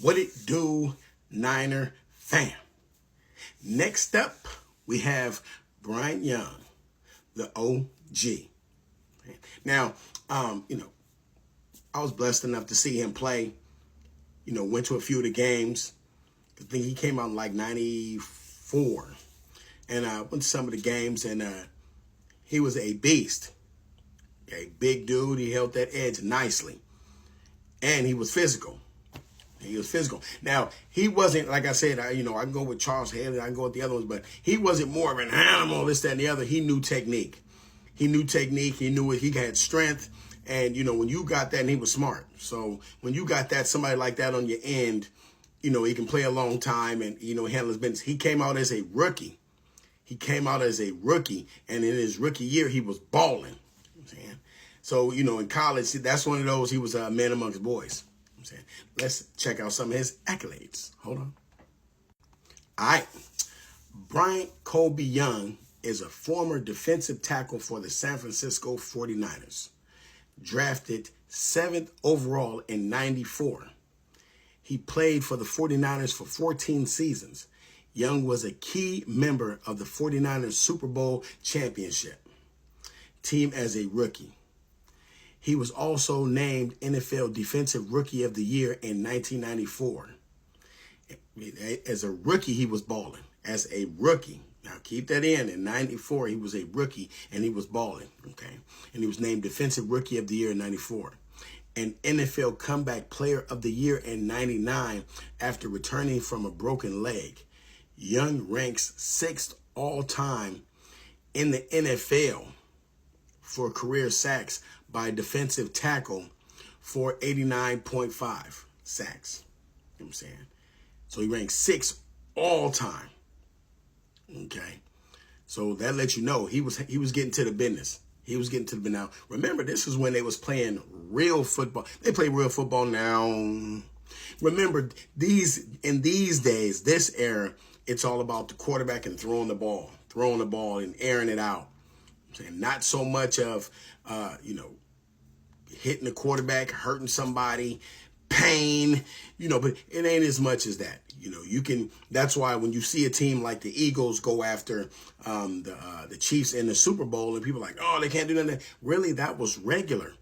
What it do, Niner fam? Next up, we have Bryant Young, the OG. Now, I was blessed enough to see him play. Went to a few of the games. I think he came out in like 94. And I went to some of the games, and he was a beast. A big dude. He held that edge nicely. And he was physical. Now, he wasn't, like I said, I can go with Charles Haley, I can go with the other ones, but he wasn't more of an animal, this, that, and the other. He knew technique. He knew it. He had strength. And, when you got that, and he was smart. So when you got that, somebody like that on your end, he can play a long time and, handle his business. He came out as a rookie. And in his rookie year, he was balling. So, in college, that's one of those, he was a man amongst boys. Let's check out some of his accolades. Hold on. All right. Bryant Kobe Young is a former defensive tackle for the San Francisco 49ers. Drafted 7th overall in 94. He played for the 49ers for 14 seasons. Young was a key member of the 49ers Super Bowl championship team as a rookie. He was also named NFL Defensive Rookie of the Year in 1994. As a rookie, he was balling. As a rookie. Now, keep that in 94, he was a rookie, and he was balling, okay? And he was named Defensive Rookie of the Year in 94. And NFL Comeback Player of the Year in 99 after returning from a broken leg. Young ranks 6th all-time in the NFL for career sacks by defensive tackle for 89.5 sacks. You know what I'm saying? So he ranks 6th all time. Okay. So that lets you know he was getting to the business. Now, remember, this is when they was playing real football. They play real football now. Remember, in these days, this era, it's all about the quarterback and throwing the ball and airing it out. And not so much of, hitting the quarterback, hurting somebody, pain, but it ain't as much as that. That's why when you see a team like the Eagles go after the Chiefs in the Super Bowl and people are like, oh, they can't do nothing. Really, that was regular.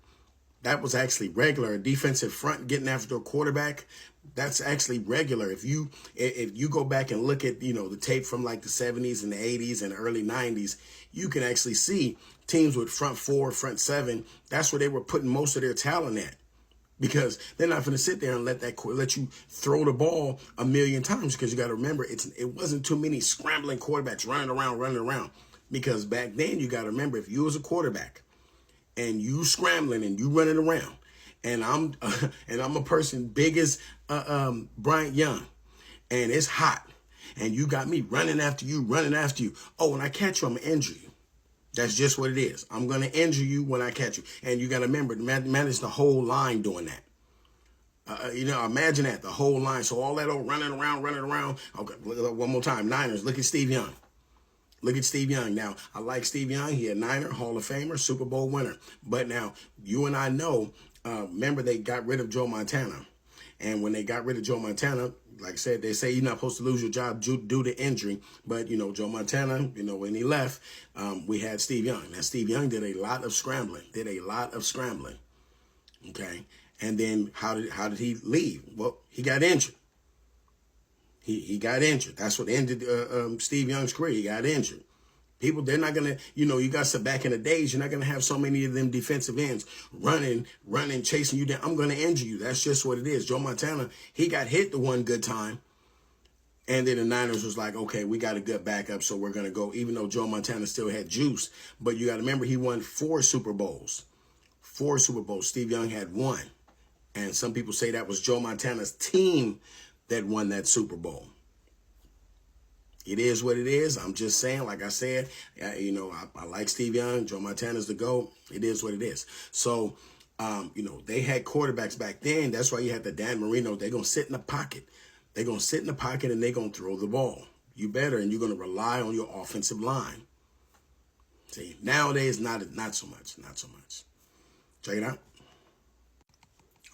That was actually regular. A defensive front getting after a quarterback, that's actually regular. If you go back and look at, the tape from like the 70s and the 80s and early 90s, you can actually see teams with front 4, front 7. That's where they were putting most of their talent at. Because they're not going to sit there and let you throw the ball a million times, because you got to remember it wasn't too many scrambling quarterbacks running around. Because back then you got to remember, if you was a quarterback and you scrambling and you running around, and I'm a person big as Bryant Young, and it's hot, and you got me running after you. Oh, when I catch you, I'm gonna injure you. That's just what it is. I'm going to injure you when I catch you. And you got to remember, manage the whole line doing that. Imagine that, the whole line. So all that old running around. Okay, one more time. Niners, look at Steve Young. Now, I like Steve Young. He a Niner, Hall of Famer, Super Bowl winner. But now, you and I know, remember they got rid of Joe Montana. And when they got rid of Joe Montana, like I said, they say you're not supposed to lose your job due to injury. But, Joe Montana, when he left, we had Steve Young. Now, Steve Young did a lot of scrambling. Okay. And then how did he leave? Well, he got injured. He got injured. That's what ended Steve Young's career. He got injured. People, they're not going to, you got some back in the days, you're not going to have so many of them defensive ends running, chasing you down. I'm going to injure you. That's just what it is. Joe Montana, he got hit the one good time. And then the Niners was like, okay, we got a good backup, so we're going to go, even though Joe Montana still had juice. But you got to remember, he won 4 Super Bowls. Steve Young had 1. And some people say that was Joe Montana's team that won that Super Bowl. It is what it is. I'm just saying, like I said, I like Steve Young. Joe Montana's the GOAT. It is what it is. So, they had quarterbacks back then. That's why you had the Dan Marino. They're going to sit in the pocket. and they're going to throw the ball. You better, and you're going to rely on your offensive line. See, nowadays, not so much. Check it out.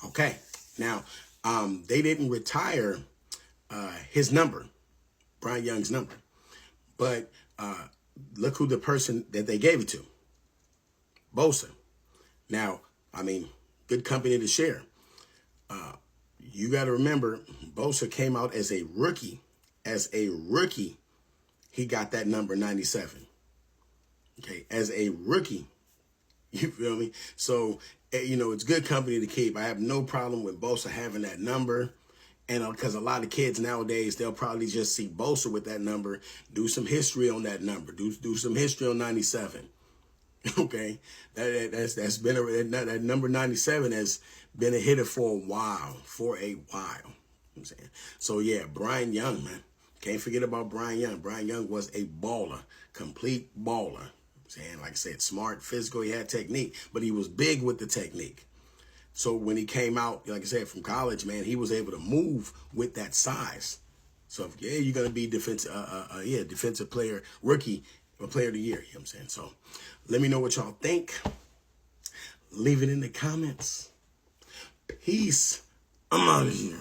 Okay. Now, They didn't retire his number, Bryant Young's number. But look who the person that they gave it to, Bosa. Now, I mean, good company to share. You got to remember, Bosa came out as a rookie. As a rookie, he got that number 97. Okay, as a rookie, you feel me? So, it's good company to keep. I have no problem with Bosa having that number. And because a lot of kids nowadays, they'll probably just see Bosa with that number, do some history on that number, do some history on 97. Okay, that's been that number 97 has been a hitter for a while, You know what I'm saying? So yeah, Bryant Young, man, can't forget about Bryant Young. Bryant Young was a baller, complete baller. I'm saying, like I said, smart, physical, he had technique, but he was big with the technique. So when he came out, like I said, from college, man, he was able to move with that size. So yeah, you're gonna be defensive player, rookie, or player of the year. You know what I'm saying? So let me know what y'all think. Leave it in the comments. Peace. I'm out of here.